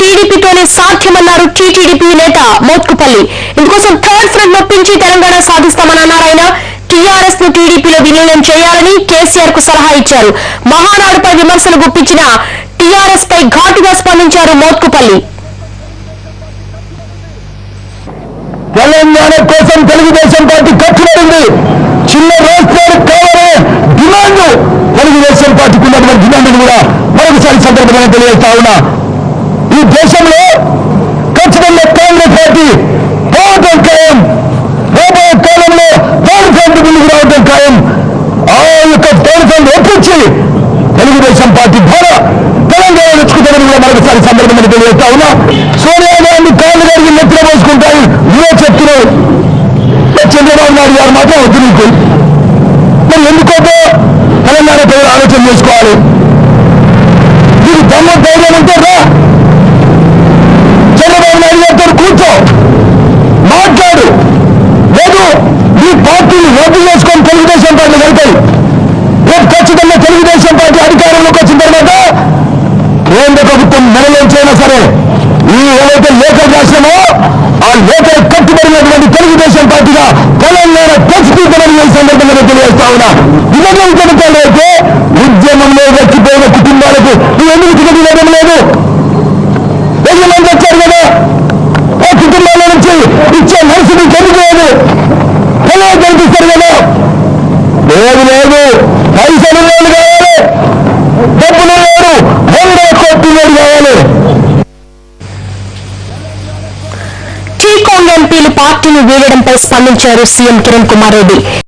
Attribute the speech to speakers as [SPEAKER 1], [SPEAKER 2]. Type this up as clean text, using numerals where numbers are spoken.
[SPEAKER 1] టీడీపీతోనే సాధ్యమన్నారు TTDP నేత మోత్కుపల్లి. ఇందుకోసం third front నొప్పించి Telangana సాధిస్తామన్నారు ఆయన. టీఆర్ఎస్ ను టీడీపీలో విలీనం చేయాలని కేసీఆర్ కు సలహా ఇచ్చారు. మహానాడుపై విమర్శలు గుప్పించిన టీఆర్ఎస్ పై ఘాటుగా స్పందించారు మోత్కుపల్లి.
[SPEAKER 2] తెలంగాణ కోసం తెలుగుదేశం పార్టీ కట్టుబడింది. చిన్న రాష్ట్రానికి కావాలనే డిమాండ్ తెలుగుదేశం పార్టీకి ఉన్నటువంటి డిమాండ్ కూడా మరొకసారి సందర్భంగా తెలియజేస్తా ఉన్నా. ఈ దేశంలో ఖచ్చితంగా కాంగ్రెస్ పార్టీ రావడం ఖాయం. రాబోయే కాలంలో థర్డ్ ఫ్రంట్ ముందుకు రావడం ఖాయం. ఆ యొక్క థర్డ్ ఫ్రంట్ ఒప్పించి తెలుగుదేశం పార్టీ ద్వారా తెలంగాణ తెచ్చుకుంటారని కూడా మరొకసారి సందర్భంగా తెలియజేస్తా ఉన్నా. సోనియా గాంధీ కాళ్ళు గారికి నెత్తిన పోసుకుంటారు నువ్వే చెప్తున్నావు. చంద్రబాబు నాయుడు గారు మాత్రం వద్దు నీకు. మరి ఎందుకోతో తెలంగాణ ప్రజలు ఆలోచన చేసుకోవాలి. నీకు దమ్మ ధైర్యం ఉంటే రా చంద్రబాబు నాయుడు గారితో కూర్చో మాట్లాడు. లేదు నీ పార్టీని రద్దు చేసుకొని తెలుగుదేశం పార్టీ వెళ్తాయి. రేపు ఖచ్చితంగా తెలుగుదేశం పార్టీ అధికారంలోకి వచ్చిన తర్వాత కేంద్ర ప్రభుత్వం మెడలోంచైనా సరే ఈ ఏదైతే లేఖలు రాసినామో ఆ లేఖలు కట్టుబడినటువంటి తెలుగుదేశం పార్టీగా తెలంగాణ తెచ్చుకుంటామని ఈ సందర్భంగా తెలియజేస్తా ఉన్నా. విభజన చరిత్రలో అయితే ఉద్యమంలో వ్యక్తిపోయిన కుటుంబాలకు నువ్వు ఎందుకు టికెట్ ఇవ్వడం లేదు? 1000 మంది వచ్చారు కదా, ఆ కుటుంబాల నుంచి ఇచ్చే మనసు నీకు ఎందుకు లేదు? ఎలా కనిపిస్తారు కదా? లేదు పైసలు లేదు కావాలి, డబ్బులు లేరు, 100 కోట్లు లేదు కావాలి.
[SPEAKER 1] టీకాంగ్ ఎంపీలు పార్టీని వీడడంపై స్పందించారు సీఎం కిరణ్ కుమార్ రెడ్డి.